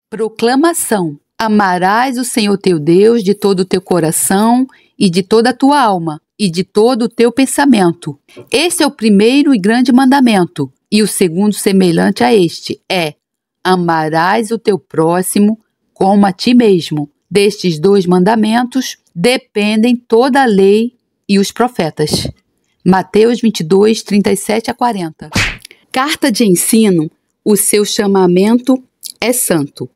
Proclamação: amarás o Senhor teu Deus de todo o teu coração e de toda a tua alma e de todo o teu pensamento. Este é o primeiro e grande mandamento, e o segundo semelhante a este é: amarás o teu próximo como a ti mesmo. Destes dois mandamentos dependem toda a lei e os profetas. Mateus 22, 37 a 40. Carta de ensino: o seu chamamento é santo.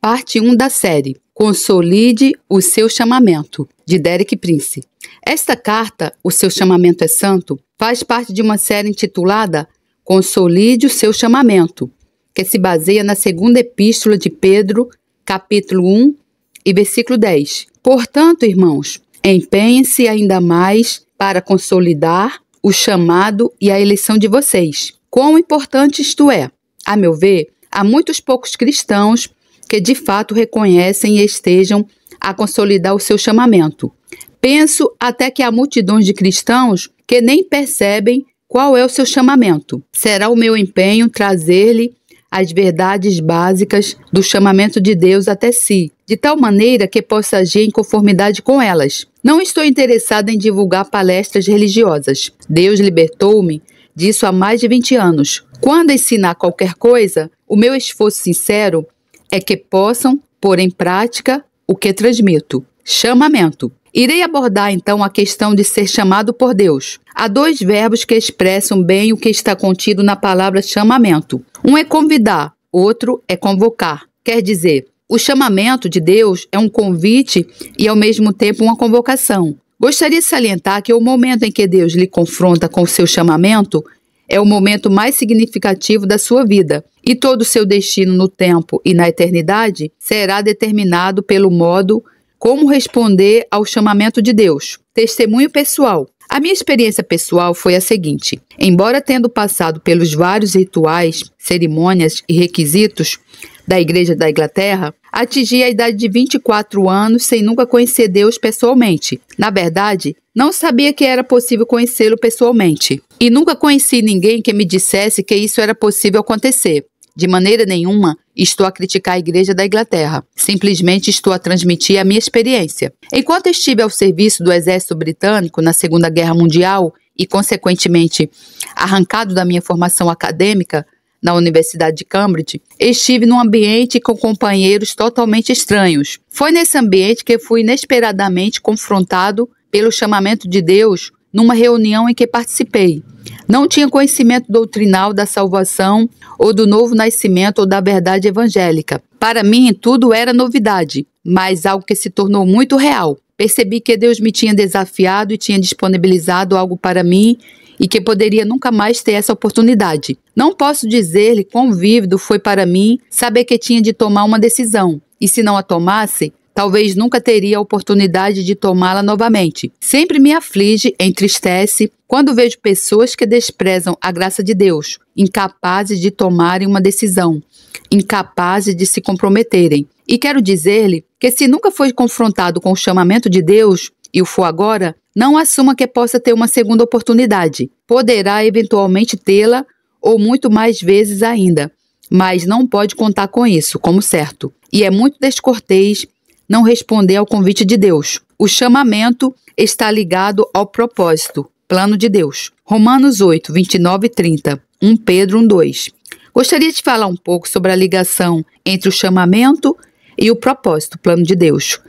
Parte 1 da série Consolide o seu chamamento, de Derek Prince. Esta carta, O seu chamamento é santo, faz parte de uma série intitulada Consolide o seu chamamento, que se baseia na segunda epístola de Pedro, capítulo 1 e versículo 10. Portanto, irmãos, empenhem-se ainda mais para consolidar o chamado e a eleição de vocês. Quão importante isto é! A meu ver, há muitos poucos cristãos que de fato reconhecem e estejam a consolidar o seu chamamento. Penso até que há multidões de cristãos que nem percebem qual é o seu chamamento. Será o meu empenho trazer-lhe as verdades básicas do chamamento de Deus até si, de tal maneira que possa agir em conformidade com elas. Não estou interessado em divulgar palestras religiosas. Deus libertou-me disso há mais de 20 anos. Quando ensinar qualquer coisa, o meu esforço sincero é que possam pôr em prática o que transmito. Chamamento. Irei abordar então a questão de ser chamado por Deus. Há dois verbos que expressam bem o que está contido na palavra chamamento. Um é convidar, outro é convocar. Quer dizer, o chamamento de Deus é um convite e ao mesmo tempo uma convocação. Gostaria de salientar que o momento em que Deus lhe confronta com o seu chamamento é o momento mais significativo da sua vida, e todo o seu destino no tempo e na eternidade será determinado pelo modo como responder ao chamamento de Deus. Testemunho pessoal. A minha experiência pessoal foi a seguinte: embora tendo passado pelos vários rituais, cerimônias e requisitos da Igreja da Inglaterra, atingi a idade de 24 anos sem nunca conhecer Deus pessoalmente. Na verdade, não sabia que era possível conhecê-lo pessoalmente. E nunca conheci ninguém que me dissesse que isso era possível acontecer. De maneira nenhuma estou a criticar a Igreja da Inglaterra. Simplesmente estou a transmitir a minha experiência. Enquanto estive ao serviço do Exército Britânico na Segunda Guerra Mundial e, consequentemente, arrancado da minha formação acadêmica na Universidade de Cambridge, estive num ambiente com companheiros totalmente estranhos. Foi nesse ambiente que fui inesperadamente confrontado pelo chamamento de Deus numa reunião em que participei. Não tinha conhecimento doutrinal da salvação ou do novo nascimento ou da verdade evangélica. Para mim, tudo era novidade, mas algo que se tornou muito real. Percebi que Deus me tinha desafiado e tinha disponibilizado algo para mim e que poderia nunca mais ter essa oportunidade. Não posso dizer-lhe quão vívido foi para mim saber que tinha de tomar uma decisão, e se não a tomasse, talvez nunca teria a oportunidade de tomá-la novamente. Sempre me aflige, entristece, quando vejo pessoas que desprezam a graça de Deus, incapazes de tomarem uma decisão, incapazes de se comprometerem. E quero dizer-lhe que se nunca foi confrontado com o chamamento de Deus, e o for agora, não assuma que possa ter uma segunda oportunidade. Poderá eventualmente tê-la, ou muito mais vezes ainda, mas não pode contar com isso como certo. E é muito descortês não responder ao convite de Deus. O chamamento está ligado ao propósito, plano de Deus. Romanos 8, 29 e 30, 1 Pedro 1, 2. Gostaria de falar um pouco sobre a ligação entre o chamamento e o propósito, plano de Deus.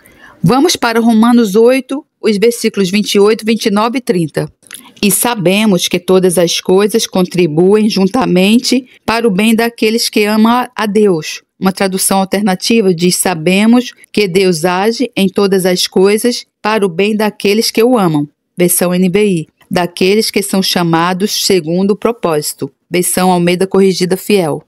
Vamos para Romanos 8, os versículos 28, 29 e 30. E sabemos que todas as coisas contribuem juntamente para o bem daqueles que amam a Deus. Uma tradução alternativa diz: sabemos que Deus age em todas as coisas para o bem daqueles que o amam. Versão NVI. Daqueles que são chamados segundo o propósito. Versão Almeida Corrigida Fiel.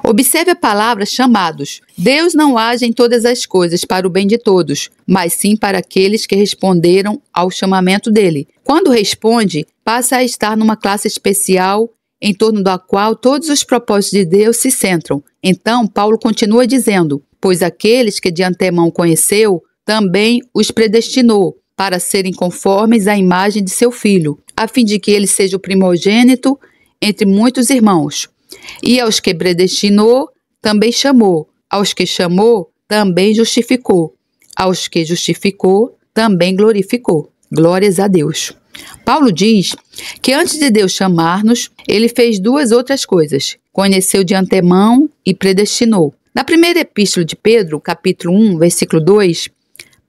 Observe a palavra chamados. Deus não age em todas as coisas para o bem de todos, mas sim para aqueles que responderam ao chamamento dele. Quando responde, passa a estar numa classe especial em torno da qual todos os propósitos de Deus se centram. Então, Paulo continua dizendo: pois aqueles que de antemão conheceu, também os predestinou para serem conformes à imagem de seu Filho, a fim de que ele seja o primogênito entre muitos irmãos. E aos que predestinou, também chamou. Aos que chamou, também justificou. Aos que justificou, também glorificou. Glórias a Deus. Paulo diz que antes de Deus chamar-nos, ele fez duas outras coisas. Conheceu de antemão e predestinou. Na primeira epístola de Pedro, capítulo 1, versículo 2,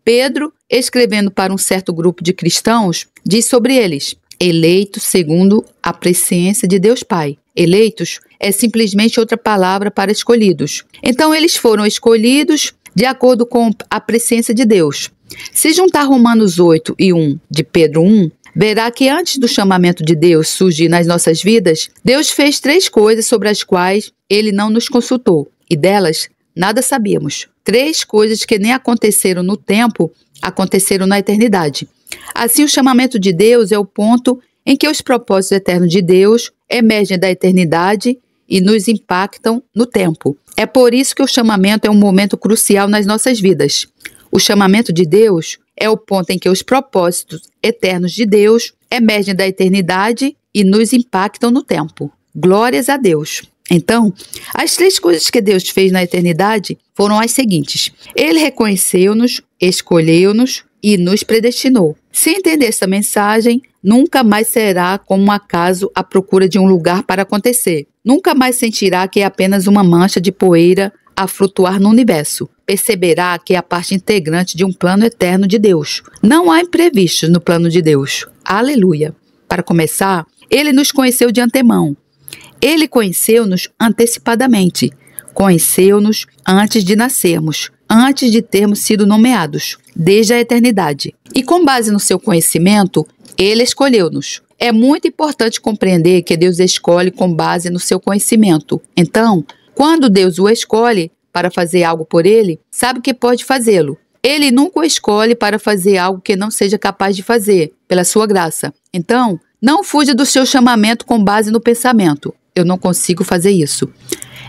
Pedro, escrevendo para um certo grupo de cristãos, diz sobre eles: eleitos segundo a presciência de Deus Pai. Eleitos é simplesmente outra palavra para escolhidos. Então, eles foram escolhidos de acordo com a presciência de Deus. Se juntar Romanos 8 e 1 de Pedro 1, verá que antes do chamamento de Deus surgir nas nossas vidas, Deus fez 3 coisas sobre as quais Ele não nos consultou, e delas nada sabíamos. 3 coisas que nem aconteceram no tempo, aconteceram na eternidade. Assim, o chamamento de Deus é o ponto em que os propósitos eternos de Deus emergem da eternidade e nos impactam no tempo. É por isso que o chamamento é um momento crucial nas nossas vidas. O chamamento de Deus é o ponto em que os propósitos eternos de Deus emergem da eternidade e nos impactam no tempo. Glórias a Deus! Então, as 3 coisas que Deus fez na eternidade foram as seguintes. Ele reconheceu-nos, escolheu-nos e nos predestinou. Se entender essa mensagem, nunca mais será como um acaso à procura de um lugar para acontecer. Nunca mais sentirá que é apenas uma mancha de poeira a flutuar no universo. Perceberá que é a parte integrante de um plano eterno de Deus. Não há imprevistos no plano de Deus. Aleluia! Para começar, Ele nos conheceu de antemão. Ele conheceu-nos antecipadamente. Conheceu-nos antes de nascermos, antes de termos sido nomeados, desde a eternidade. E com base no seu conhecimento, Ele escolheu-nos. É muito importante compreender que Deus escolhe com base no seu conhecimento. Então, quando Deus o escolhe para fazer algo por Ele, sabe que pode fazê-lo. Ele nunca o escolhe para fazer algo que não seja capaz de fazer, pela sua graça. Então, não fuja do seu chamamento com base no pensamento. Eu não consigo fazer isso.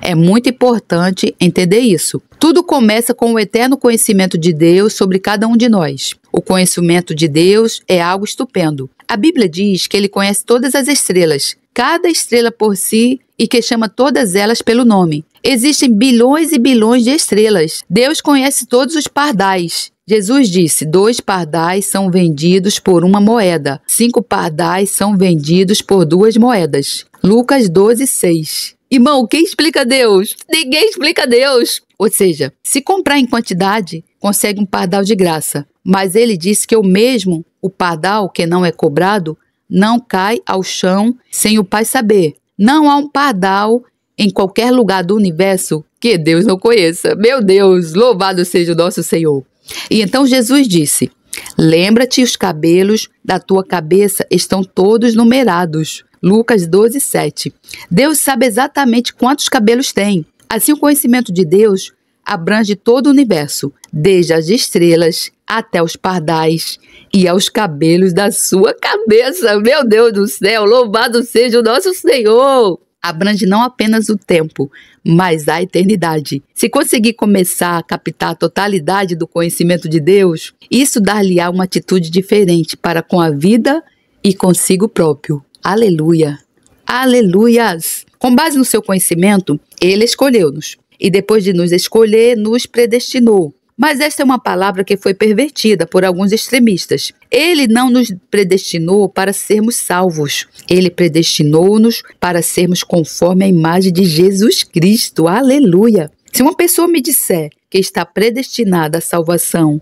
É muito importante entender isso. Tudo começa com o eterno conhecimento de Deus sobre cada um de nós. O conhecimento de Deus é algo estupendo. A Bíblia diz que Ele conhece todas as estrelas, cada estrela por si, e que chama todas elas pelo nome. Existem bilhões e bilhões de estrelas. Deus conhece todos os pardais. Jesus disse: 2 pardais são vendidos por 1 moeda. 5 pardais são vendidos por 2 moedas. Lucas 12:6. Irmão, quem explica Deus? Ninguém explica Deus. Ou seja, se comprar em quantidade, consegue um pardal de graça. Mas ele disse que o pardal que não é cobrado, não cai ao chão sem o Pai saber. Não há um pardal em qualquer lugar do universo que Deus não conheça. Meu Deus, louvado seja o nosso Senhor. E então Jesus disse: lembra-te, os cabelos da tua cabeça estão todos numerados. Lucas 12:7. Deus sabe exatamente quantos cabelos tem. Assim, o conhecimento de Deus abrange todo o universo, desde as estrelas até os pardais e aos cabelos da sua cabeça. Meu Deus do céu, louvado seja o nosso Senhor! Abrange não apenas o tempo, mas a eternidade. Se conseguir começar a captar a totalidade do conhecimento de Deus, isso dar-lhe-á uma atitude diferente para com a vida e consigo próprio. Aleluia! Aleluias! Com base no seu conhecimento, Ele escolheu-nos. E depois de nos escolher, nos predestinou. Mas esta é uma palavra que foi pervertida por alguns extremistas. Ele não nos predestinou para sermos salvos. Ele predestinou-nos para sermos conforme a imagem de Jesus Cristo. Aleluia! Se uma pessoa me disser que está predestinada à salvação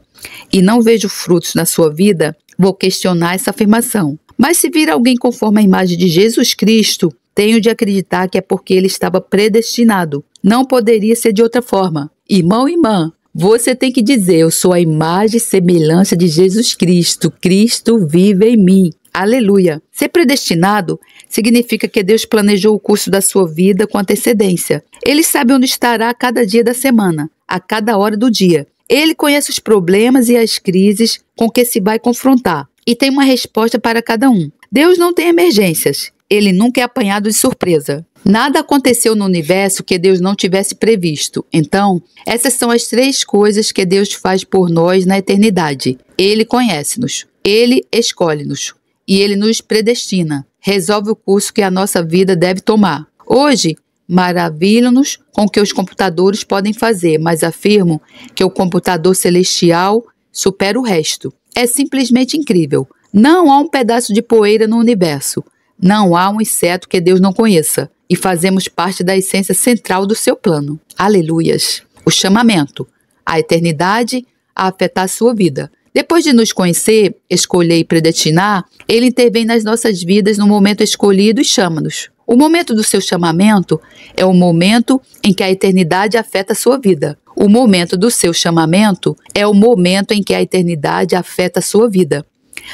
e não vejo frutos na sua vida, vou questionar essa afirmação. Mas se vir alguém conforme a imagem de Jesus Cristo, tenho de acreditar que é porque ele estava predestinado. Não poderia ser de outra forma. Irmão e irmã, você tem que dizer: eu sou a imagem e semelhança de Jesus Cristo. Cristo vive em mim. Aleluia! Ser predestinado significa que Deus planejou o curso da sua vida com antecedência. Ele sabe onde estará a cada dia da semana, a cada hora do dia. Ele conhece os problemas e as crises com que se vai confrontar e tem uma resposta para cada um. Deus não tem emergências. Ele nunca é apanhado de surpresa. Nada aconteceu no universo que Deus não tivesse previsto. Então, essas são as 3 coisas que Deus faz por nós na eternidade. Ele conhece-nos, Ele escolhe-nos e Ele nos predestina. Resolve o curso que a nossa vida deve tomar. Hoje, maravilham-nos com o que os computadores podem fazer, mas afirmo que o computador celestial supera o resto. É simplesmente incrível. Não há um pedaço de poeira no universo. Não há um inseto que Deus não conheça. E fazemos parte da essência central do seu plano. Aleluias! O chamamento, a eternidade, a afetar a sua vida. Depois de nos conhecer, escolher e predestinar, Ele intervém nas nossas vidas no momento escolhido e chama-nos. O momento do seu chamamento é o momento em que a eternidade afeta a sua vida. O momento do seu chamamento é o momento em que a eternidade afeta a sua vida.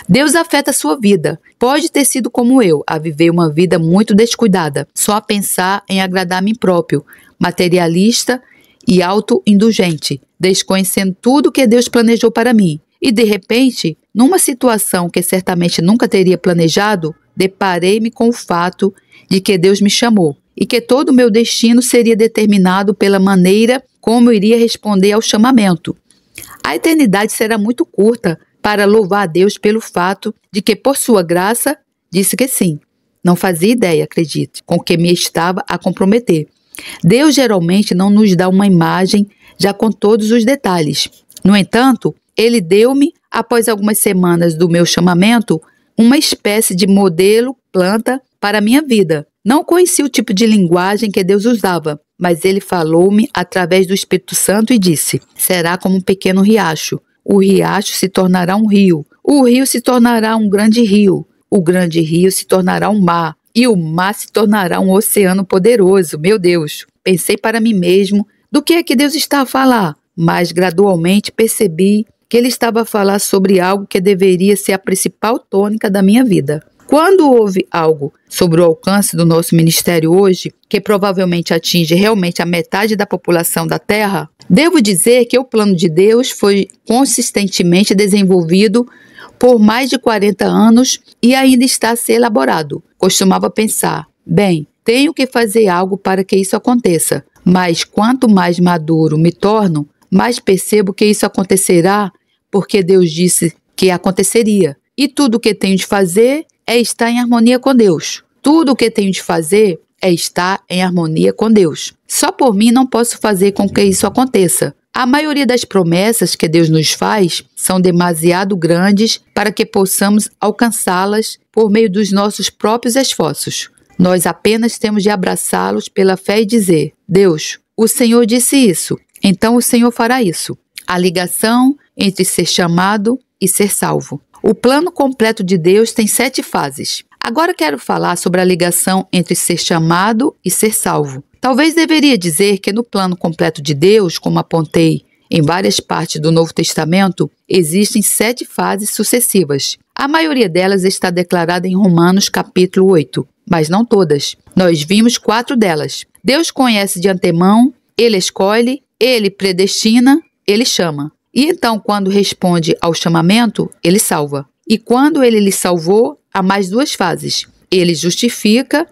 Deus afeta a sua vida. Pode ter sido como eu, a viver uma vida muito descuidada, só a pensar em agradar a mim próprio, materialista e autoindulgente, desconhecendo tudo que Deus planejou para mim. E de repente, numa situação que certamente nunca teria planejado, deparei-me com o fato de que Deus me chamou e que todo o meu destino seria determinado pela maneira como eu iria responder ao chamamento. A eternidade será muito curta para louvar a Deus pelo fato de que, por sua graça, disse que sim. Não fazia ideia, acredite, com o que me estava a comprometer. Deus geralmente não nos dá uma imagem já com todos os detalhes. No entanto, Ele deu-me, após algumas semanas do meu chamamento, uma espécie de modelo planta para a minha vida. Não conheci o tipo de linguagem que Deus usava, mas Ele falou-me através do Espírito Santo e disse: será como um pequeno riacho. O riacho se tornará um rio. O rio se tornará um grande rio. O grande rio se tornará um mar. E o mar se tornará um oceano poderoso. Meu Deus! Pensei para mim mesmo, do que é que Deus está a falar? Mas gradualmente percebi que Ele estava a falar sobre algo que deveria ser a principal tônica da minha vida. Quando houve algo sobre o alcance do nosso ministério hoje, que provavelmente atinge realmente a metade da população da Terra, devo dizer que o plano de Deus foi consistentemente desenvolvido por mais de 40 anos e ainda está a ser elaborado. Costumava pensar, bem, tenho que fazer algo para que isso aconteça, mas quanto mais maduro me torno, mais percebo que isso acontecerá porque Deus disse que aconteceria. E tudo o que tenho de fazer é estar em harmonia com Deus. Tudo o que tenho de fazer é estar em harmonia com Deus. Só por mim não posso fazer com que isso aconteça. A maioria das promessas que Deus nos faz são demasiado grandes para que possamos alcançá-las por meio dos nossos próprios esforços. Nós apenas temos de abraçá-los pela fé e dizer: Deus, o Senhor disse isso, então o Senhor fará isso. A ligação entre ser chamado e ser salvo. O plano completo de Deus tem 7 fases. Agora quero falar sobre a ligação entre ser chamado e ser salvo. Talvez deveria dizer que no plano completo de Deus, como apontei em várias partes do Novo Testamento, existem 7 fases sucessivas. A maioria delas está declarada em Romanos capítulo 8, mas não todas. Nós vimos 4 delas. Deus conhece de antemão, Ele escolhe, Ele predestina, Ele chama. E então, quando responde ao chamamento, Ele salva. E quando Ele lhe salvou, há mais 2 fases. Ele justifica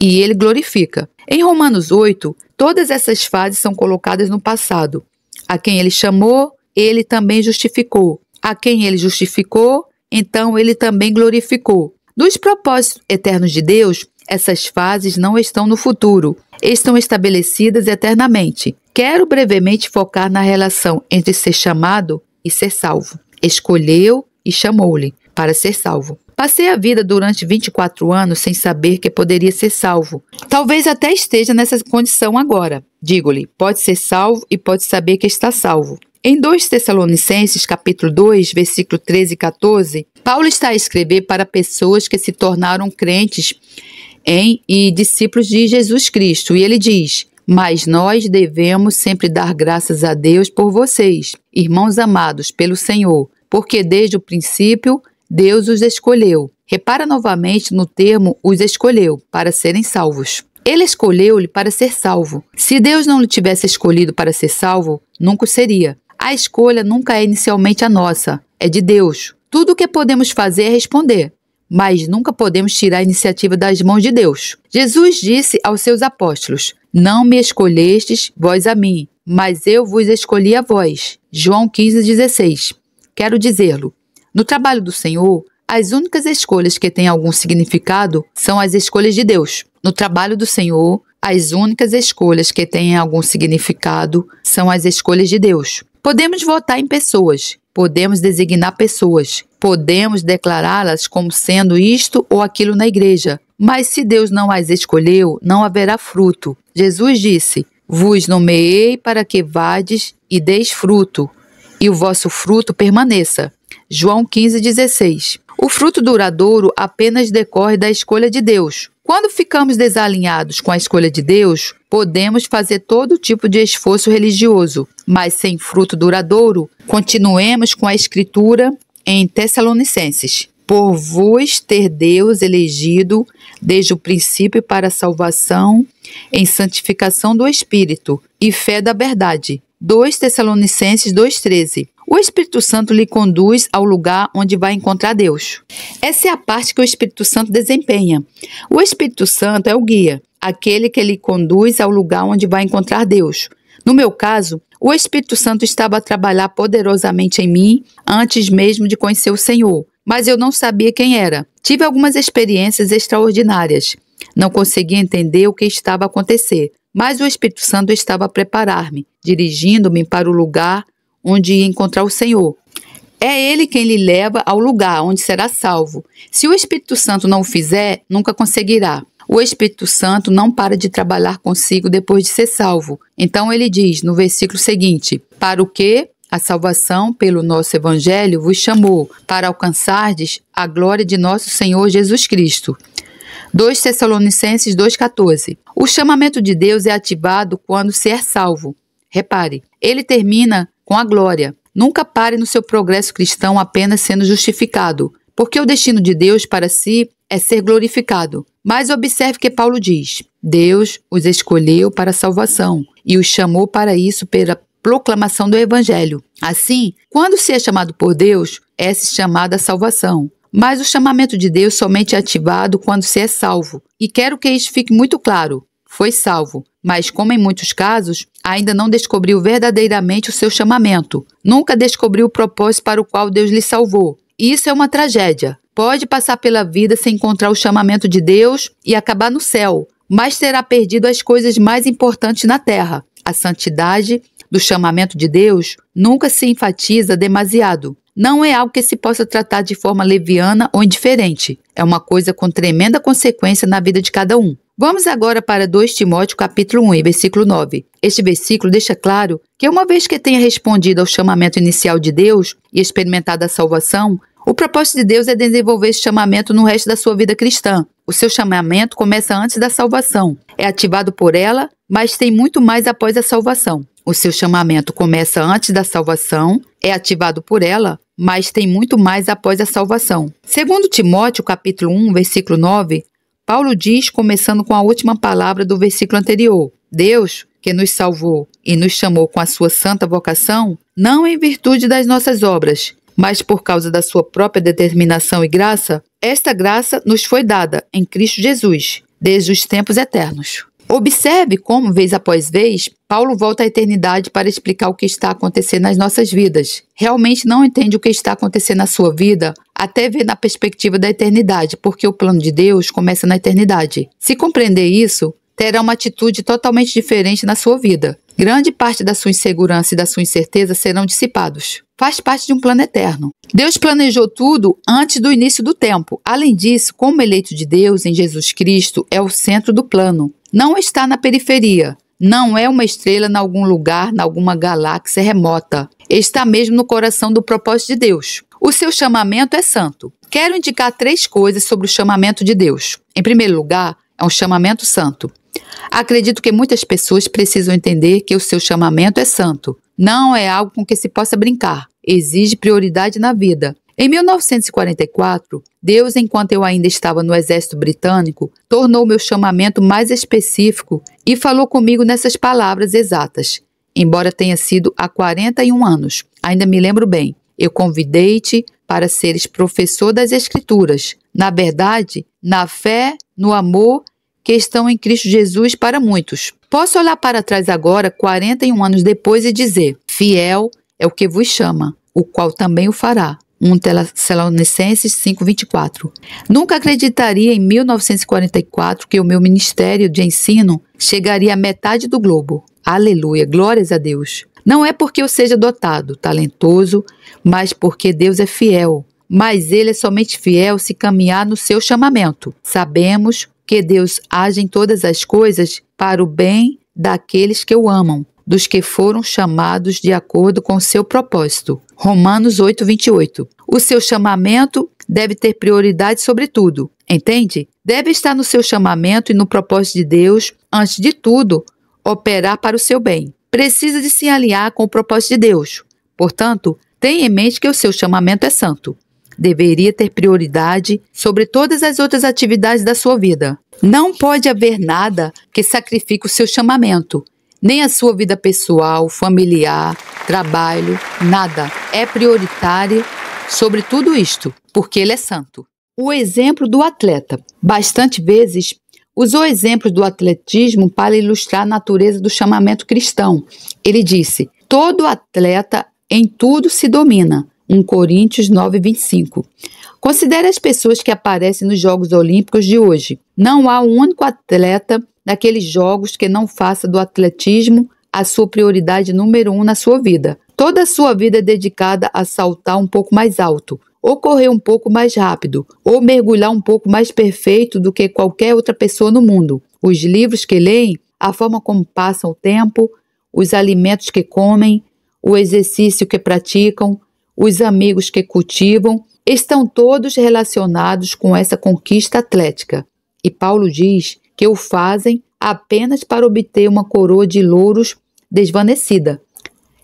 e Ele glorifica. Em Romanos 8, todas essas fases são colocadas no passado. A quem Ele chamou, Ele também justificou. A quem Ele justificou, então Ele também glorificou. Dos propósitos eternos de Deus, essas fases não estão no futuro, estão estabelecidas eternamente. Quero brevemente focar na relação entre ser chamado e ser salvo. Escolheu e chamou-lhe para ser salvo. Passei a vida durante 24 anos sem saber que poderia ser salvo. Talvez até esteja nessa condição agora. Digo-lhe, pode ser salvo e pode saber que está salvo. Em 2 Tessalonicenses, capítulo 2, versículo 13 e 14, Paulo está a escrever para pessoas que se tornaram crentes e discípulos de Jesus Cristo. E ele diz: mas nós devemos sempre dar graças a Deus por vocês, irmãos amados pelo Senhor, porque desde o princípio Deus os escolheu. Repara novamente no termo os escolheu, para serem salvos. Ele escolheu-lhe para ser salvo. Se Deus não lhe tivesse escolhido para ser salvo, nunca o seria. A escolha nunca é inicialmente a nossa, é de Deus. Tudo o que podemos fazer é responder, mas nunca podemos tirar a iniciativa das mãos de Deus. Jesus disse aos seus apóstolos: não me escolhestes vós a mim, mas eu vos escolhi a vós. João 15,16. Quero dizê-lo, no trabalho do Senhor, as únicas escolhas que têm algum significado são as escolhas de Deus. No trabalho do Senhor, As únicas escolhas que têm algum significado são as escolhas de Deus. Podemos votar em pessoas, podemos designar pessoas, podemos declará-las como sendo isto ou aquilo na igreja, mas se Deus não as escolheu, não haverá fruto. Jesus disse: vos nomeei para que vades e deis fruto, e o vosso fruto permaneça. João 15,16. O fruto duradouro apenas decorre da escolha de Deus. Quando ficamos desalinhados com a escolha de Deus, podemos fazer todo tipo de esforço religioso, mas sem fruto duradouro. Continuemos com a escritura em Tessalonicenses. Por vos ter Deus elegido desde o princípio para a salvação, em santificação do Espírito e fé da verdade. 2 Tessalonicenses 2,13. O Espírito Santo lhe conduz ao lugar onde vai encontrar Deus. Essa é a parte que o Espírito Santo desempenha. O Espírito Santo é o guia, aquele que lhe conduz ao lugar onde vai encontrar Deus. No meu caso, o Espírito Santo estava a trabalhar poderosamente em mim antes mesmo de conhecer o Senhor, mas eu não sabia quem era. Tive algumas experiências extraordinárias. Não conseguia entender o que estava a acontecer, mas o Espírito Santo estava a preparar-me, dirigindo-me para o lugar onde ia encontrar o Senhor. É Ele quem lhe leva ao lugar onde será salvo. Se o Espírito Santo não o fizer, nunca conseguirá. O Espírito Santo não para de trabalhar consigo depois de ser salvo. Então ele diz no versículo seguinte: para o que a salvação pelo nosso Evangelho vos chamou, para alcançardes a glória de nosso Senhor Jesus Cristo. 2 Tessalonicenses 2,14. O chamamento de Deus é ativado quando se é salvo. Repare, ele termina com a glória. Nunca pare no seu progresso cristão apenas sendo justificado, porque o destino de Deus para si é ser glorificado. Mas observe que Paulo diz: Deus os escolheu para a salvação e os chamou para isso pela proclamação do Evangelho. Assim, quando se é chamado por Deus, é-se chamado a salvação. Mas o chamamento de Deus somente é ativado quando se é salvo. E quero que isso fique muito claro. Foi salvo, mas como em muitos casos, ainda não descobriu verdadeiramente o seu chamamento. Nunca descobriu o propósito para o qual Deus lhe salvou. Isso é uma tragédia. Pode passar pela vida sem encontrar o chamamento de Deus e acabar no céu, mas terá perdido as coisas mais importantes na terra. A santidade do chamamento de Deus nunca se enfatiza demasiado. Não é algo que se possa tratar de forma leviana ou indiferente. É uma coisa com tremenda consequência na vida de cada um. Vamos agora para 2 Timóteo capítulo 1, versículo 9. Este versículo deixa claro que uma vez que tenha respondido ao chamamento inicial de Deus e experimentado a salvação, o propósito de Deus é desenvolver esse chamamento no resto da sua vida cristã. O seu chamamento começa antes da salvação, é ativado por ela, mas tem muito mais após a salvação. O seu chamamento começa antes da salvação, é ativado por ela, mas tem muito mais após a salvação. Segundo Timóteo capítulo 1, versículo 9, Paulo diz, começando com a última palavra do versículo anterior: Deus, que nos salvou e nos chamou com a sua santa vocação, não em virtude das nossas obras, mas por causa da sua própria determinação e graça, esta graça nos foi dada em Cristo Jesus, desde os tempos eternos. Observe como, vez após vez, Paulo volta à eternidade para explicar o que está acontecendo nas nossas vidas. Realmente não entende o que está acontecendo na sua vida até ver na perspectiva da eternidade, porque o plano de Deus começa na eternidade. Se compreender isso, terá uma atitude totalmente diferente na sua vida. Grande parte da sua insegurança e da sua incerteza serão dissipados. Faz parte de um plano eterno. Deus planejou tudo antes do início do tempo. Além disso, como eleito de Deus em Jesus Cristo, é o centro do plano. Não está na periferia. Não é uma estrela em algum lugar, em alguma galáxia remota. Está mesmo no coração do propósito de Deus. O seu chamamento é santo. Quero indicar 3 coisas sobre o chamamento de Deus. Em primeiro lugar, é um chamamento santo. Acredito que muitas pessoas precisam entender que o seu chamamento é santo. Não é algo com que se possa brincar. Exige prioridade na vida. Em 1944, Deus, enquanto eu ainda estava no exército britânico, tornou meu chamamento mais específico e falou comigo nessas palavras exatas. Embora tenha sido há 41 anos, ainda me lembro bem. Eu convidei-te para seres professor das Escrituras. Na verdade, na fé, no amor que estão em Cristo Jesus para muitos. Posso olhar para trás agora, 41 anos depois, e dizer: fiel é o que vos chama, o qual também o fará. 1 Tessalonicenses 5:24. Nunca acreditaria em 1944 que o meu ministério de ensino chegaria à metade do globo. Aleluia, glórias a Deus. Não é porque eu seja dotado, talentoso, mas porque Deus é fiel. Mas Ele é somente fiel se caminhar no seu chamamento. Sabemos que Deus age em todas as coisas para o bem daqueles que o amam, dos que foram chamados de acordo com o seu propósito. Romanos 8:28. O seu chamamento deve ter prioridade sobre tudo, entende? Deve estar no seu chamamento e no propósito de Deus, antes de tudo, operar para o seu bem. Precisa de se alinhar com o propósito de Deus. Portanto, tenha em mente que o seu chamamento é santo. Deveria ter prioridade sobre todas as outras atividades da sua vida. Não pode haver nada que sacrifique o seu chamamento, nem a sua vida pessoal, familiar, trabalho, nada. É prioritário sobre tudo isto, porque Ele é santo. O exemplo do atleta. Bastante vezes, usou exemplos do atletismo para ilustrar a natureza do chamamento cristão. Ele disse, todo atleta em tudo se domina. 1 Coríntios 9:25. Considere as pessoas que aparecem nos Jogos Olímpicos de hoje. Não há um único atleta naqueles Jogos que não faça do atletismo a sua prioridade número 1 na sua vida. Toda a sua vida é dedicada a saltar um pouco mais alto, ou correr um pouco mais rápido, ou mergulhar um pouco mais perfeito do que qualquer outra pessoa no mundo. Os livros que leem, a forma como passam o tempo, os alimentos que comem, o exercício que praticam, os amigos que cultivam, estão todos relacionados com essa conquista atlética. E Paulo diz que o fazem apenas para obter uma coroa de louros desvanecida.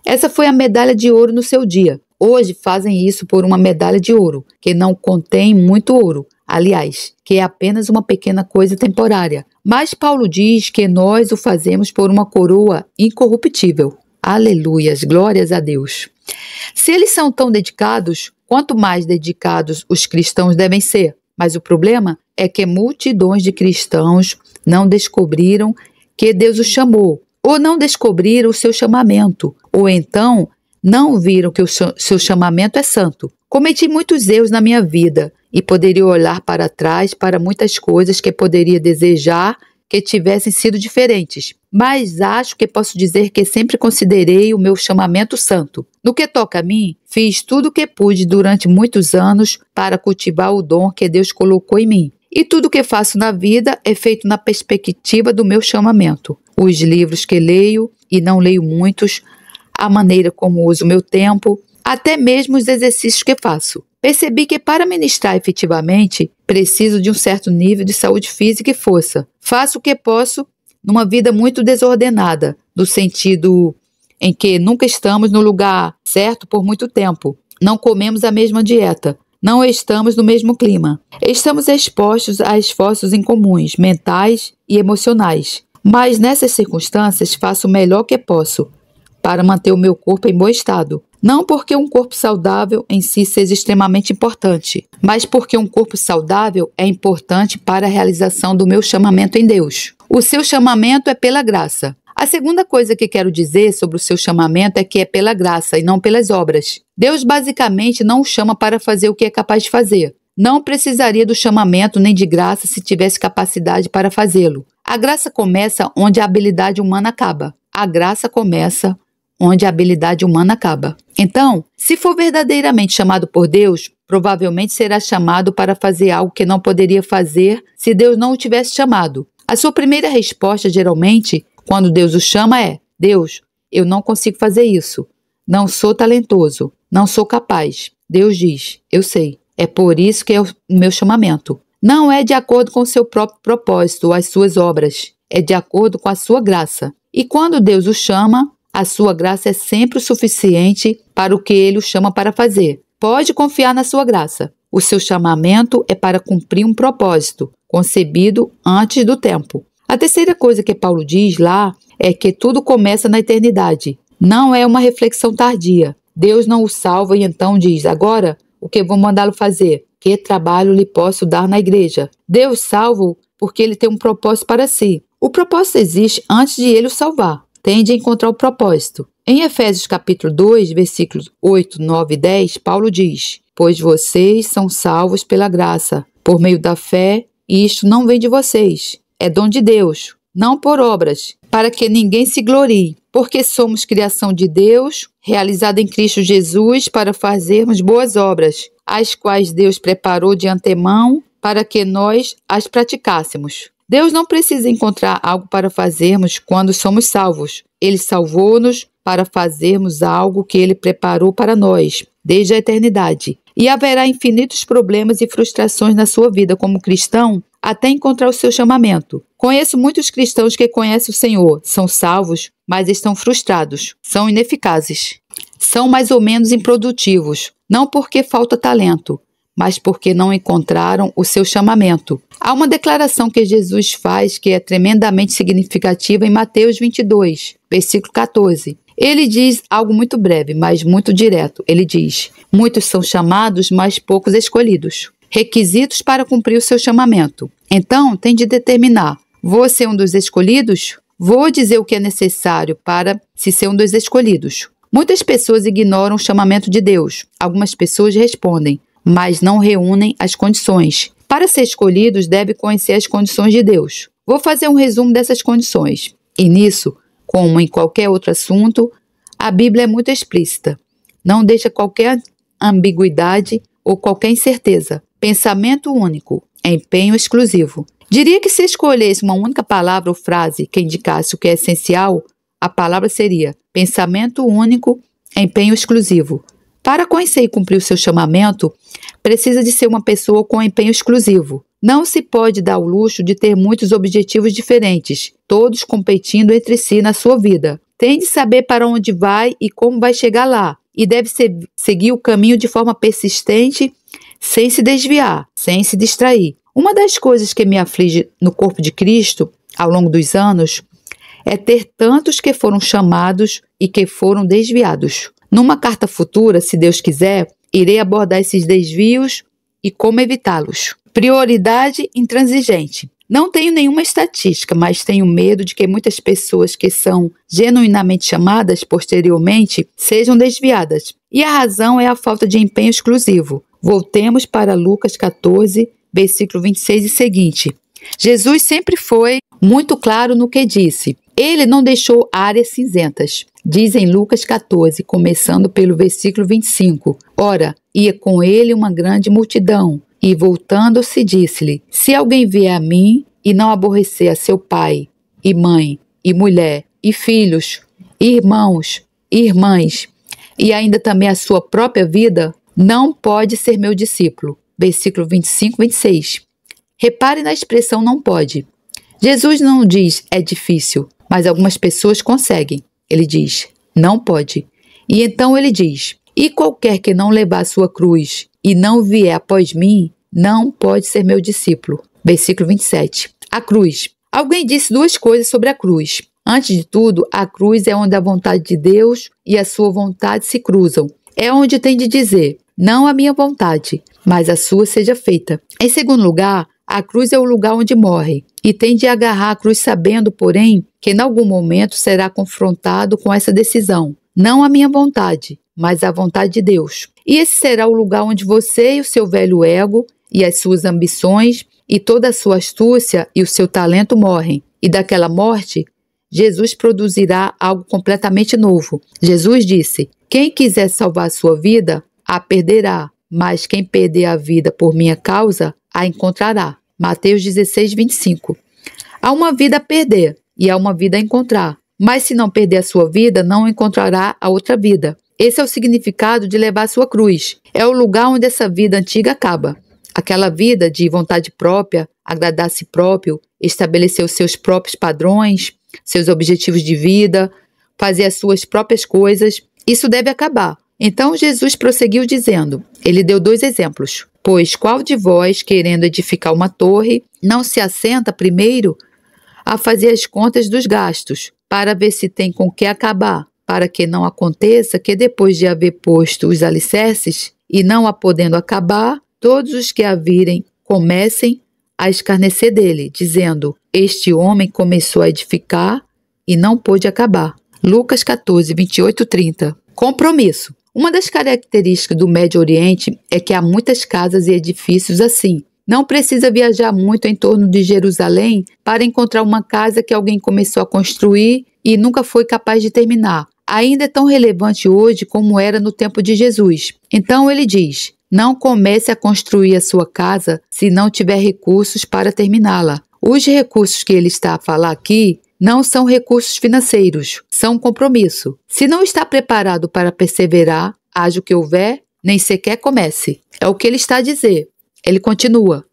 Essa foi a medalha de ouro no seu dia. Hoje fazem isso por uma medalha de ouro, que não contém muito ouro, aliás, que é apenas uma pequena coisa temporária. Mas Paulo diz que nós o fazemos por uma coroa incorruptível. Aleluias, glórias a Deus. Se eles são tão dedicados, quanto mais dedicados os cristãos devem ser. Mas o problema é que multidões de cristãos não descobriram que Deus os chamou, ou não descobriram o seu chamamento, ou então não viram que o seu chamamento é santo. Cometi muitos erros na minha vida e poderia olhar para trás para muitas coisas que poderia desejar que tivessem sido diferentes, mas acho que posso dizer que sempre considerei o meu chamamento santo. No que toca a mim, fiz tudo o que pude durante muitos anos para cultivar o dom que Deus colocou em mim. E tudo o que faço na vida é feito na perspectiva do meu chamamento. Os livros que leio, e não leio muitos, a maneira como uso o meu tempo, até mesmo os exercícios que faço. Percebi que para ministrar efetivamente, preciso de um certo nível de saúde física e força. Faço o que posso numa vida muito desordenada, no sentido em que nunca estamos no lugar certo por muito tempo. Não comemos a mesma dieta. Não estamos no mesmo clima. Estamos expostos a esforços incomuns, mentais e emocionais. Mas nessas circunstâncias faço o melhor que posso para manter o meu corpo em bom estado. Não porque um corpo saudável em si seja extremamente importante, mas porque um corpo saudável é importante para a realização do meu chamamento em Deus. O seu chamamento é pela graça. A segunda coisa que quero dizer sobre o seu chamamento é que é pela graça e não pelas obras. Deus basicamente não o chama para fazer o que é capaz de fazer. Não precisaria do chamamento nem de graça se tivesse capacidade para fazê-lo. A graça começa onde a habilidade humana acaba. A graça começa onde a habilidade humana acaba. Então, se for verdadeiramente chamado por Deus, provavelmente será chamado para fazer algo que não poderia fazer se Deus não o tivesse chamado. A sua primeira resposta, geralmente, quando Deus o chama é: Deus, eu não consigo fazer isso. Não sou talentoso. Não sou capaz. Deus diz: eu sei. É por isso que é o meu chamamento. Não é de acordo com o seu próprio propósito ou as suas obras. É de acordo com a sua graça. E quando Deus o chama, a sua graça é sempre o suficiente para o que Ele o chama para fazer. Pode confiar na sua graça. O seu chamamento é para cumprir um propósito, concebido antes do tempo. A terceira coisa que Paulo diz lá é que tudo começa na eternidade. Não é uma reflexão tardia. Deus não o salva e então diz: agora, o que vou mandá-lo fazer? Que trabalho lhe posso dar na igreja? Deus salva-o porque Ele tem um propósito para si. O propósito existe antes de Ele o salvar. Tende a encontrar o propósito. Em Efésios capítulo 2, versículos 8, 9 e 10, Paulo diz: pois vocês são salvos pela graça, por meio da fé, e isto não vem de vocês, é dom de Deus, não por obras, para que ninguém se glorie, porque somos criação de Deus, realizada em Cristo Jesus para fazermos boas obras, as quais Deus preparou de antemão para que nós as praticássemos. Deus não precisa encontrar algo para fazermos quando somos salvos. Ele salvou-nos para fazermos algo que Ele preparou para nós, desde a eternidade. E haverá infinitos problemas e frustrações na sua vida como cristão, até encontrar o seu chamamento. Conheço muitos cristãos que conhecem o Senhor, são salvos, mas estão frustrados, são ineficazes. São mais ou menos improdutivos, não porque falta talento, mas porque não encontraram o seu chamamento. Há uma declaração que Jesus faz que é tremendamente significativa em Mateus 22, versículo 14. Ele diz algo muito breve, mas muito direto. Ele diz: muitos são chamados, mas poucos escolhidos. Requisitos para cumprir o seu chamamento. Então, tem de determinar: vou ser um dos escolhidos? Vou dizer o que é necessário para se ser um dos escolhidos. Muitas pessoas ignoram o chamamento de Deus. Algumas pessoas respondem, mas não reúnem as condições. Para ser escolhidos, deve conhecer as condições de Deus. Vou fazer um resumo dessas condições. E nisso, como em qualquer outro assunto, a Bíblia é muito explícita. Não deixa qualquer ambiguidade ou qualquer incerteza. Pensamento único, empenho exclusivo. Diria que se escolhesse uma única palavra ou frase que indicasse o que é essencial, a palavra seria pensamento único, empenho exclusivo. Para conhecer e cumprir o seu chamamento, precisa de ser uma pessoa com empenho exclusivo. Não se pode dar o luxo de ter muitos objetivos diferentes, todos competindo entre si na sua vida. Tem de saber para onde vai e como vai chegar lá, e deve seguir o caminho de forma persistente, sem se desviar, sem se distrair. Uma das coisas que me aflige no corpo de Cristo, ao longo dos anos, é ter tantos que foram chamados e que foram desviados. Numa carta futura, se Deus quiser, irei abordar esses desvios e como evitá-los. Prioridade intransigente. Não tenho nenhuma estatística, mas tenho medo de que muitas pessoas que são genuinamente chamadas posteriormente sejam desviadas. E a razão é a falta de empenho exclusivo. Voltemos para Lucas 14, versículo 26 e seguinte. Jesus sempre foi muito claro no que disse. Ele não deixou áreas cinzentas. Diz em Lucas 14, começando pelo versículo 25. Ora, ia com ele uma grande multidão, e voltando-se disse-lhe: se alguém vier a mim e não aborrecer a seu pai, e mãe, e mulher, e filhos, e irmãos, e irmãs, e ainda também a sua própria vida, não pode ser meu discípulo. Versículo 25, 26. Repare na expressão não pode. Jesus não diz é difícil, mas algumas pessoas conseguem. Ele diz, não pode. E então ele diz, e qualquer que não levar a sua cruz e não vier após mim, não pode ser meu discípulo. Versículo 27. A cruz. Alguém disse duas coisas sobre a cruz. Antes de tudo, a cruz é onde a vontade de Deus e a sua vontade se cruzam. É onde tem de dizer, não a minha vontade, mas a sua seja feita. Em segundo lugar, a cruz é o lugar onde morre, e tem de agarrar a cruz sabendo, porém, que em algum momento será confrontado com essa decisão. Não a minha vontade, mas a vontade de Deus. E esse será o lugar onde você e o seu velho ego, e as suas ambições, e toda a sua astúcia e o seu talento morrem. E daquela morte, Jesus produzirá algo completamente novo. Jesus disse, quem quiser salvar a sua vida, a perderá, mas quem perder a vida por minha causa, a encontrará. Mateus 16, 25. Há uma vida a perder e há uma vida a encontrar. Mas se não perder a sua vida, não encontrará a outra vida. Esse é o significado de levar a sua cruz. É o lugar onde essa vida antiga acaba. Aquela vida de vontade própria, agradar a si próprio, estabelecer os seus próprios padrões, seus objetivos de vida, fazer as suas próprias coisas. Isso deve acabar. Então Jesus prosseguiu dizendo, ele deu dois exemplos. Pois qual de vós, querendo edificar uma torre, não se assenta primeiro a fazer as contas dos gastos, para ver se tem com que acabar, para que não aconteça que depois de haver posto os alicerces, e não a podendo acabar, todos os que a virem comecem a escarnecer dele, dizendo, este homem começou a edificar e não pôde acabar. Lucas 14, 28, 30. Compromisso. Uma das características do Médio Oriente é que há muitas casas e edifícios assim. Não precisa viajar muito em torno de Jerusalém para encontrar uma casa que alguém começou a construir e nunca foi capaz de terminar. Ainda é tão relevante hoje como era no tempo de Jesus. Então ele diz: não comece a construir a sua casa se não tiver recursos para terminá-la. Os recursos que ele está a falar aqui não são recursos financeiros, são compromisso. Se não está preparado para perseverar, haja o que houver, nem sequer comece. É o que ele está a dizer. Ele continua: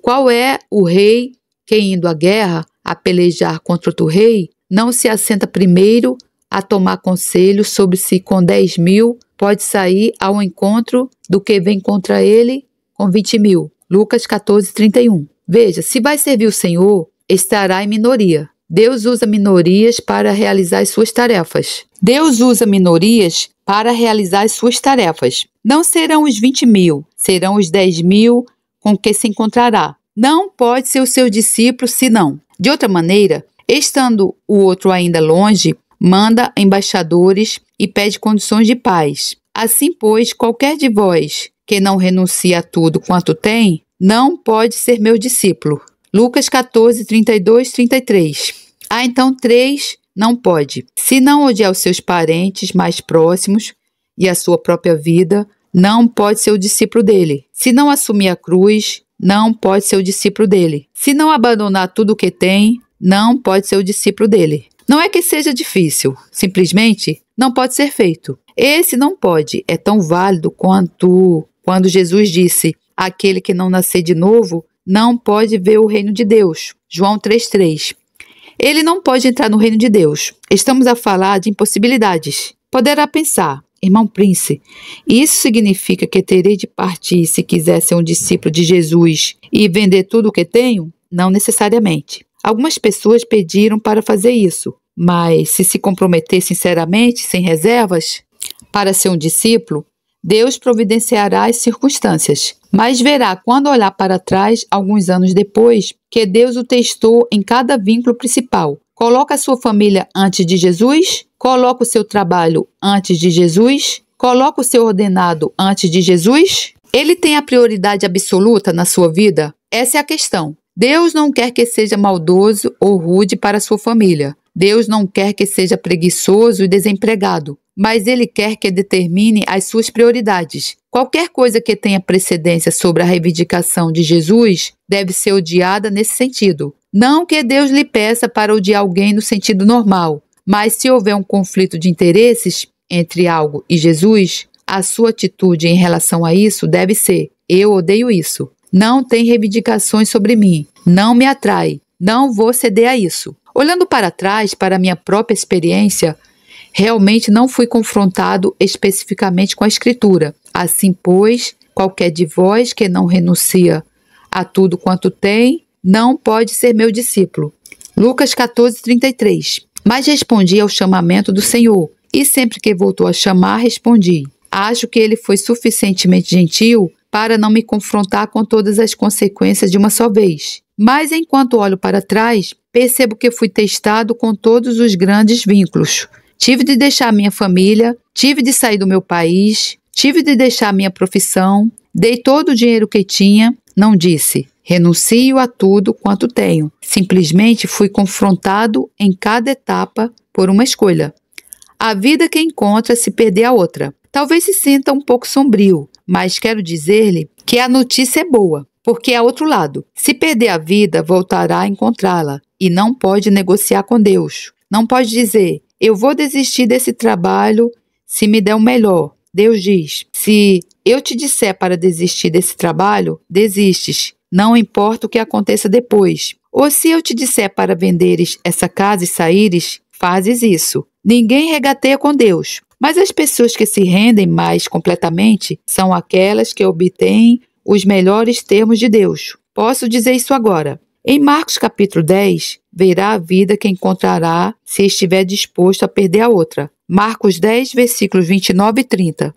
qual é o rei que, indo à guerra, a pelejar contra outro rei, não se assenta primeiro a tomar conselho sobre se com 10.000 pode sair ao encontro do que vem contra ele com 20.000. Lucas 14:31. Veja, se vai servir o Senhor, estará em minoria. Deus usa minorias para realizar as suas tarefas. Deus usa minorias para realizar as suas tarefas. Não serão os 20.000, serão os 10.000 com que se encontrará. Não pode ser o seu discípulo senão. De outra maneira, estando o outro ainda longe, manda embaixadores e pede condições de paz. Assim, pois, qualquer de vós que não renuncia a tudo quanto tem, não pode ser meu discípulo. Lucas 14:32-33. Então 3, não pode. Se não odiar os seus parentes mais próximos e a sua própria vida, não pode ser o discípulo dele. Se não assumir a cruz, não pode ser o discípulo dele. Se não abandonar tudo o que tem, não pode ser o discípulo dele. Não é que seja difícil, simplesmente não pode ser feito. Esse não pode é tão válido quanto quando Jesus disse: aquele que não nascer de novo não pode ver o reino de Deus. João 3:3. Ele não pode entrar no reino de Deus. Estamos a falar de impossibilidades. Poderá pensar: irmão Prince, isso significa que terei de partir se quiser ser um discípulo de Jesus e vender tudo o que tenho? Não necessariamente. Algumas pessoas pediram para fazer isso, mas se comprometer sinceramente, sem reservas, para ser um discípulo, Deus providenciará as circunstâncias. Mas verá, quando olhar para trás, alguns anos depois, que Deus o testou em cada vínculo principal. Coloca a sua família antes de Jesus? Coloca o seu trabalho antes de Jesus? Coloca o seu ordenado antes de Jesus? Ele tem a prioridade absoluta na sua vida? Essa é a questão. Deus não quer que seja maldoso ou rude para a sua família. Deus não quer que seja preguiçoso e desempregado. Mas Ele quer que determine as suas prioridades. Qualquer coisa que tenha precedência sobre a reivindicação de Jesus deve ser odiada nesse sentido. Não que Deus lhe peça para odiar alguém no sentido normal, mas se houver um conflito de interesses entre algo e Jesus, a sua atitude em relação a isso deve ser: eu odeio isso. Não tem reivindicações sobre mim. Não me atrai. Não vou ceder a isso. Olhando para trás, para a minha própria experiência, realmente não fui confrontado especificamente com a Escritura. Assim, pois, qualquer de vós que não renuncia a tudo quanto tem, não pode ser meu discípulo. Lucas 14:33. Mas respondi ao chamamento do Senhor, e sempre que voltou a chamar, respondi. Acho que ele foi suficientemente gentil para não me confrontar com todas as consequências de uma só vez. Mas enquanto olho para trás, percebo que fui testado com todos os grandes vínculos. Tive de deixar minha família, tive de sair do meu país, tive de deixar minha profissão, dei todo o dinheiro que tinha, não disse: renuncio a tudo quanto tenho. Simplesmente fui confrontado em cada etapa por uma escolha. A vida que encontra se perder a outra. Talvez se sinta um pouco sombrio, mas quero dizer-lhe que a notícia é boa, porque há outro lado. Se perder a vida, voltará a encontrá-la e não pode negociar com Deus. Não pode dizer: eu vou desistir desse trabalho se me der o melhor. Deus diz: se eu te disser para desistir desse trabalho, desistes. Não importa o que aconteça depois. Ou se eu te disser para venderes essa casa e saíres, fazes isso. Ninguém regateia com Deus. Mas as pessoas que se rendem mais completamente são aquelas que obtêm os melhores termos de Deus. Posso dizer isso agora. Em Marcos capítulo 10, verá a vida que encontrará se estiver disposto a perder a outra. Marcos 10, versículos 29 e 30.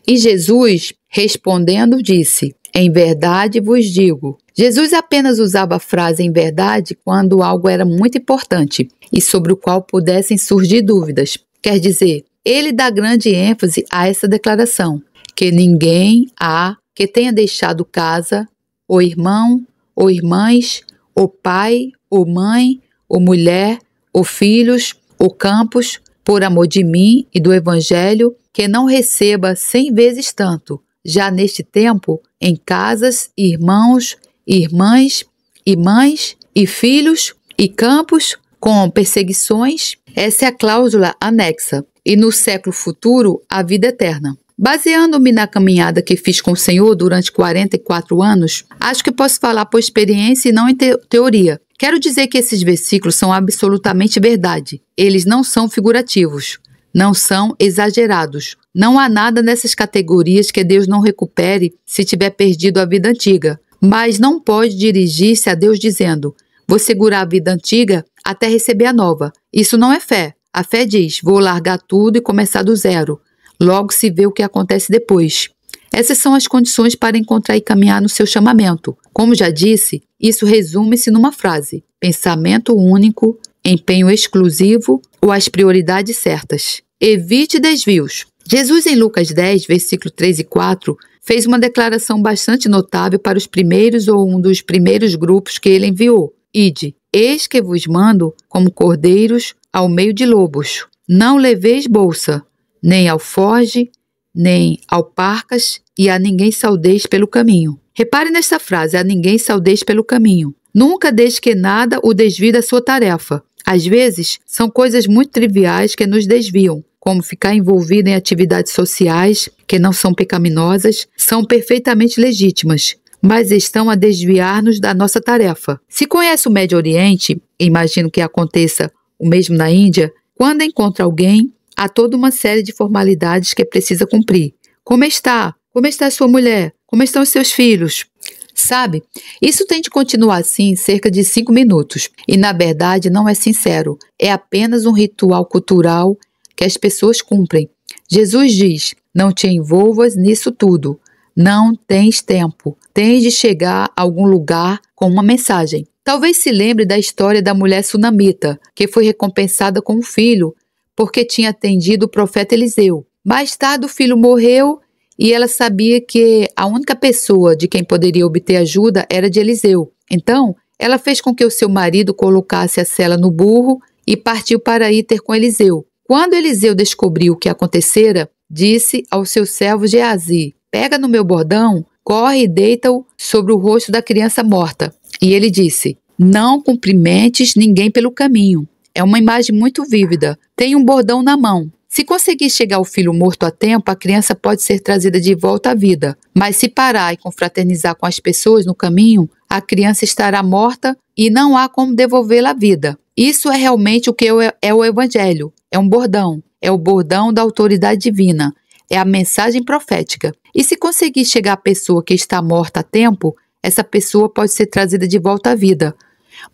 E Jesus, respondendo, disse: em verdade vos digo. Jesus apenas usava a frase em verdade quando algo era muito importante e sobre o qual pudessem surgir dúvidas. Quer dizer, Ele dá grande ênfase a essa declaração, que ninguém há que tenha deixado casa, ou irmão, ou irmãs, ou pai, ou mãe, ou mulher, ou filhos, ou campos, por amor de mim e do Evangelho, que não receba 100 vezes tanto, já neste tempo, em casas, irmãos, irmãs, e mães, e filhos, e campos, com perseguições. Essa é a cláusula anexa. E no século futuro, a vida eterna. Baseando-me na caminhada que fiz com o Senhor durante 44 anos, acho que posso falar por experiência e não em teoria. Quero dizer que esses versículos são absolutamente verdade. Eles não são figurativos, não são exagerados. Não há nada nessas categorias que Deus não recupere se tiver perdido a vida antiga. Mas não pode dirigir-se a Deus dizendo: vou segurar a vida antiga até receber a nova. Isso não é fé. A fé diz: vou largar tudo e começar do zero. Logo se vê o que acontece depois. Essas são as condições para encontrar e caminhar no seu chamamento. Como já disse, isso resume-se numa frase: pensamento único, empenho exclusivo ou as prioridades certas. Evite desvios. Jesus, em Lucas 10, versículo 3 e 4, fez uma declaração bastante notável para os primeiros ou um dos primeiros grupos que ele enviou. Ide, eis que vos mando como cordeiros ao meio de lobos. Não leveis bolsa, nem alforge, nem alparcas, e a ninguém saudeis pelo caminho. Repare nesta frase: a ninguém saudeis pelo caminho. Nunca deixe que nada o desvie da sua tarefa. Às vezes, são coisas muito triviais que nos desviam, como ficar envolvido em atividades sociais que não são pecaminosas, são perfeitamente legítimas, mas estão a desviar-nos da nossa tarefa. Se conhece o Médio Oriente, imagino que aconteça o mesmo na Índia, quando encontra alguém, há toda uma série de formalidades que precisa cumprir. Como está? Como está a sua mulher? Como estão os seus filhos? Sabe, isso tem de continuar assim cerca de 5 minutos. E na verdade não é sincero. É apenas um ritual cultural que as pessoas cumprem. Jesus diz: não te envolvas nisso tudo. Não tens tempo. Tens de chegar a algum lugar com uma mensagem. Talvez se lembre da história da mulher sunamita, que foi recompensada com um filho porque tinha atendido o profeta Eliseu. Mais tarde o filho morreu e ela sabia que a única pessoa de quem poderia obter ajuda era de Eliseu. Então, ela fez com que o seu marido colocasse a sela no burro e partiu para ir ter com Eliseu. Quando Eliseu descobriu o que acontecera, disse ao seu servo Geazi: pega no meu bordão, corre e deita-o sobre o rosto da criança morta. E ele disse: não cumprimentes ninguém pelo caminho. É uma imagem muito vívida. Tem um bordão na mão. Se conseguir chegar ao filho morto a tempo, a criança pode ser trazida de volta à vida. Mas se parar e confraternizar com as pessoas no caminho, a criança estará morta e não há como devolvê-la à vida. Isso é realmente o que é o Evangelho. É um bordão. É o bordão da autoridade divina. É a mensagem profética. E se conseguir chegar à pessoa que está morta a tempo, essa pessoa pode ser trazida de volta à vida.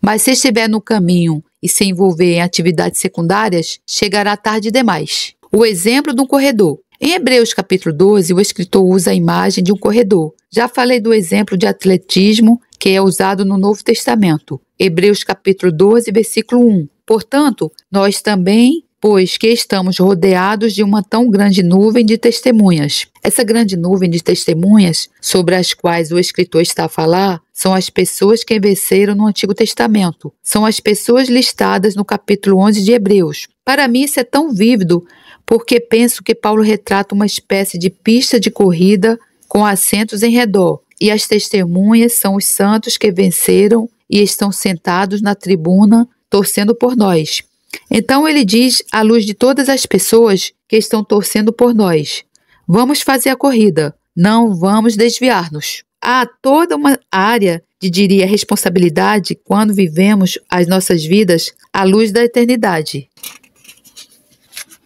Mas se estiver no caminho e se envolver em atividades secundárias, chegará tarde demais. O exemplo de um corredor. Em Hebreus capítulo 12, o escritor usa a imagem de um corredor. Já falei do exemplo de atletismo que é usado no Novo Testamento. Hebreus capítulo 12, versículo 1. Portanto, nós também, pois que estamos rodeados de uma tão grande nuvem de testemunhas. Essa grande nuvem de testemunhas, sobre as quais o escritor está a falar, são as pessoas que venceram no Antigo Testamento. São as pessoas listadas no capítulo 11 de Hebreus. Para mim isso é tão vívido, porque penso que Paulo retrata uma espécie de pista de corrida com assentos em redor. E as testemunhas são os santos que venceram e estão sentados na tribuna, torcendo por nós. Então ele diz, à luz de todas as pessoas que estão torcendo por nós: vamos fazer a corrida, não vamos desviar-nos. Há toda uma área de, diria, responsabilidade quando vivemos as nossas vidas à luz da eternidade.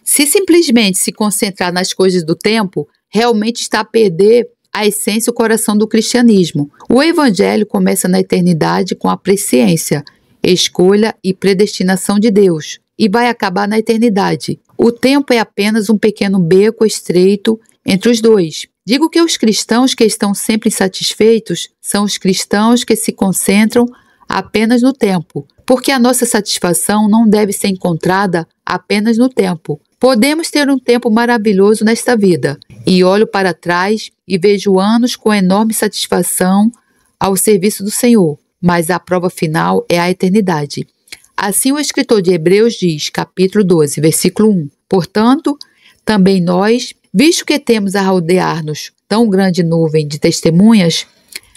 Se simplesmente se concentrar nas coisas do tempo, realmente está a perder a essência e o coração do cristianismo. O Evangelho começa na eternidade com a presciência, escolha e predestinação de Deus, e vai acabar na eternidade. O tempo é apenas um pequeno beco estreito entre os dois. Digo que os cristãos que estão sempre insatisfeitos são os cristãos que se concentram apenas no tempo, porque a nossa satisfação não deve ser encontrada apenas no tempo, Podemos ter um tempo maravilhoso nesta vida, e olho para trás e vejo anos com enorme satisfação ao serviço do Senhor, mas a prova final é a eternidade. Assim o escritor de Hebreus diz, capítulo 12, versículo 1. Portanto, também nós, visto que temos a rodear-nos tão grande nuvem de testemunhas,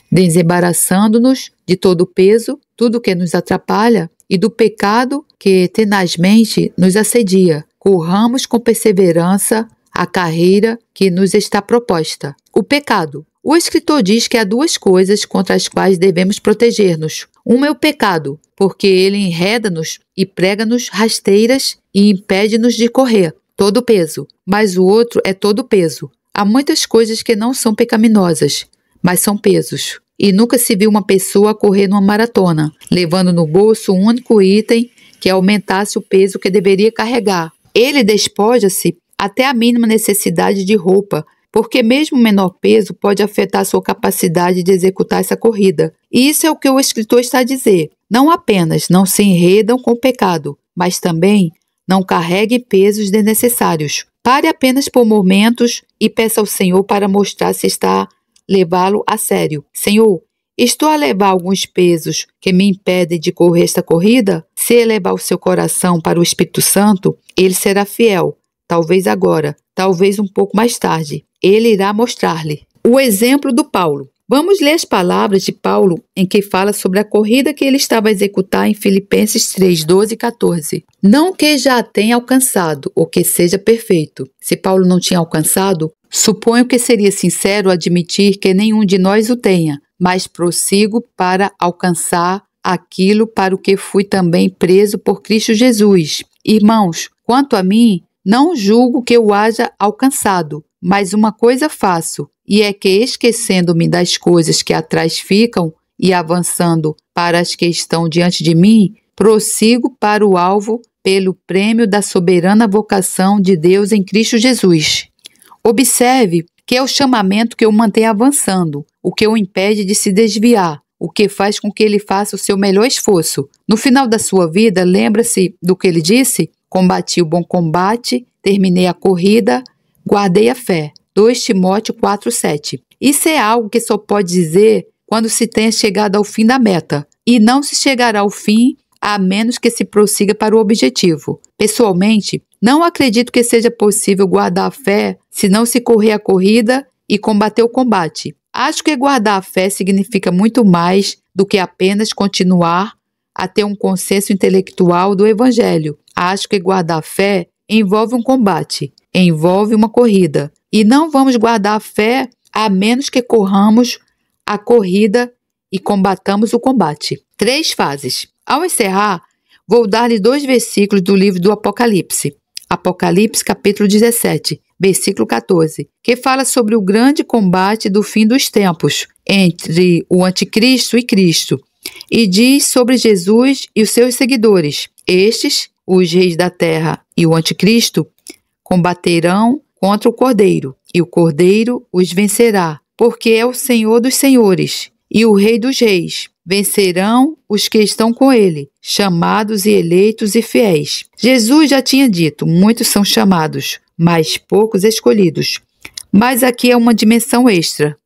desembaraçando-nos de todo o peso, tudo que nos atrapalha, e do pecado que tenazmente nos assedia, corramos com perseverança a carreira que nos está proposta. O pecado. O escritor diz que há duas coisas contra as quais devemos proteger-nos. Uma é o pecado, porque ele enreda-nos e prega-nos rasteiras e impede-nos de correr todo o peso. Mas o outro é todo o peso. Há muitas coisas que não são pecaminosas, mas são pesos. E nunca se viu uma pessoa correr numa maratona, levando no bolso um único item que aumentasse o peso que deveria carregar. Ele despoja-se até a mínima necessidade de roupa, porque mesmo o menor peso pode afetar sua capacidade de executar essa corrida. E isso é o que o escritor está a dizer. Não apenas não se enredam com o pecado, mas também não carreguem pesos desnecessários. Pare apenas por momentos e peça ao Senhor para mostrar se está levá-lo a sério. Senhor, estou a levar alguns pesos que me impedem de correr esta corrida? Se elevar o seu coração para o Espírito Santo, ele será fiel. Talvez agora, talvez um pouco mais tarde. Ele irá mostrar-lhe. O exemplo do Paulo. Vamos ler as palavras de Paulo em que fala sobre a corrida que ele estava a executar em Filipenses 3, 12 e 14. Não que já a tenha alcançado, ou que seja perfeito. Se Paulo não tinha alcançado, suponho que seria sincero admitir que nenhum de nós o tenha, mas prossigo para alcançar aquilo para o que fui também preso por Cristo Jesus. Irmãos, quanto a mim, não julgo que eu haja alcançado, mas uma coisa faço, e é que, esquecendo-me das coisas que atrás ficam e avançando para as que estão diante de mim, prossigo para o alvo pelo prêmio da soberana vocação de Deus em Cristo Jesus. Observe que é o chamamento que o mantém avançando, o que o impede de se desviar, o que faz com que ele faça o seu melhor esforço. No final da sua vida, lembra-se do que ele disse? Combati o bom combate, terminei a corrida, guardei a fé. 2 Timóteo 4:7. Isso é algo que só pode dizer quando se tenha chegado ao fim da meta, e não se chegará ao fim a menos que se prossiga para o objetivo. Pessoalmente, não acredito que seja possível guardar a fé se não se correr a corrida e combater o combate. Acho que guardar a fé significa muito mais do que apenas continuar a ter um consenso intelectual do Evangelho. Acho que guardar a fé envolve um combate, envolve uma corrida. E não vamos guardar a fé a menos que corramos a corrida e combatamos o combate. 3 fases. Ao encerrar, vou dar-lhe 2 versículos do livro do Apocalipse. Apocalipse, capítulo 17, versículo 14, que fala sobre o grande combate do fim dos tempos entre o anticristo e Cristo. E diz sobre Jesus e os seus seguidores. Estes, os reis da terra e o anticristo, combaterão contra o Cordeiro, e o Cordeiro os vencerá, porque é o Senhor dos senhores e o Rei dos reis. Vencerão os que estão com ele, chamados e eleitos e fiéis. Jesus já tinha dito, muitos são chamados, mas poucos escolhidos. Mas aqui é uma dimensão extra.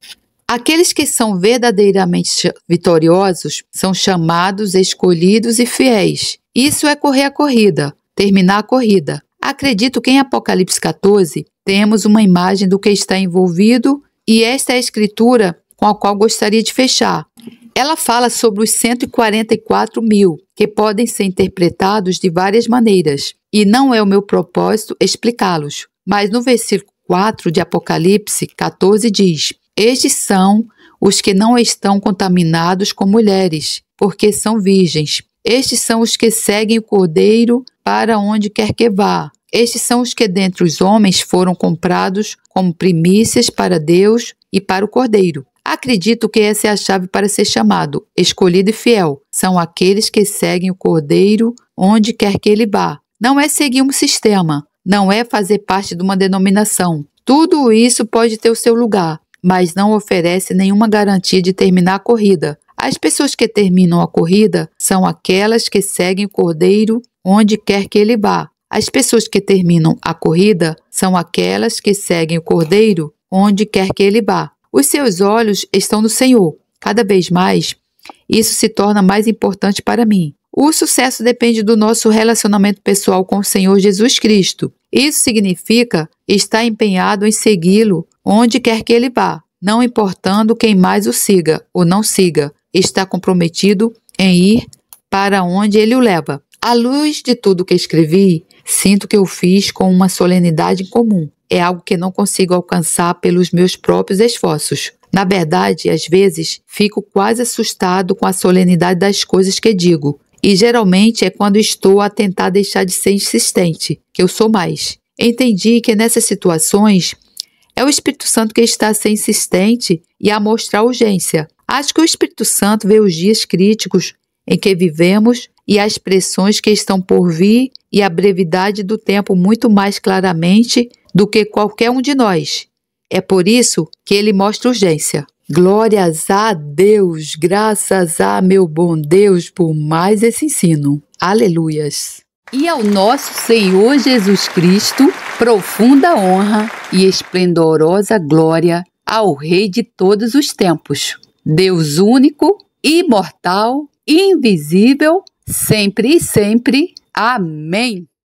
Aqueles que são verdadeiramente vitoriosos são chamados, escolhidos e fiéis. Isso é correr a corrida, terminar a corrida. Acredito que em Apocalipse 14 temos uma imagem do que está envolvido, e esta é a escritura com a qual gostaria de fechar. Ela fala sobre os 144 mil, que podem ser interpretados de várias maneiras, e não é o meu propósito explicá-los. Mas no versículo 4 de Apocalipse 14 diz: estes são os que não estão contaminados com mulheres, porque são virgens. Estes são os que seguem o Cordeiro para onde quer que vá. Estes são os que dentre os homens foram comprados como primícias para Deus e para o Cordeiro. Acredito que essa é a chave para ser chamado, escolhido e fiel. São aqueles que seguem o Cordeiro onde quer que ele vá. Não é seguir um sistema, não é fazer parte de uma denominação. Tudo isso pode ter o seu lugar, mas não oferece nenhuma garantia de terminar a corrida. As pessoas que terminam a corrida são aquelas que seguem o Cordeiro onde quer que ele vá. As pessoas que terminam a corrida são aquelas que seguem o Cordeiro onde quer que ele vá. Os seus olhos estão no Senhor. Cada vez mais, isso se torna mais importante para mim. O sucesso depende do nosso relacionamento pessoal com o Senhor Jesus Cristo. Isso significa estar empenhado em segui-lo onde quer que ele vá, não importando quem mais o siga ou não siga. Está comprometido em ir para onde ele o leva. À luz de tudo que escrevi, sinto que eu fiz com uma solenidade comum. É algo que não consigo alcançar pelos meus próprios esforços. Na verdade, às vezes, fico quase assustado com a solenidade das coisas que digo. E geralmente é quando estou a tentar deixar de ser insistente, que eu sou mais. Entendi que nessas situações é o Espírito Santo que está a ser insistente e a mostrar urgência. Acho que o Espírito Santo vê os dias críticos em que vivemos e as pressões que estão por vir e a brevidade do tempo muito mais claramente do que qualquer um de nós. É por isso que ele mostra urgência. Glórias a Deus, graças a meu bom Deus por mais esse ensino. Aleluias. E ao nosso Senhor Jesus Cristo, profunda honra e esplendorosa glória ao Rei de todos os tempos. Deus único, imortal, invisível, sempre e sempre. Amém.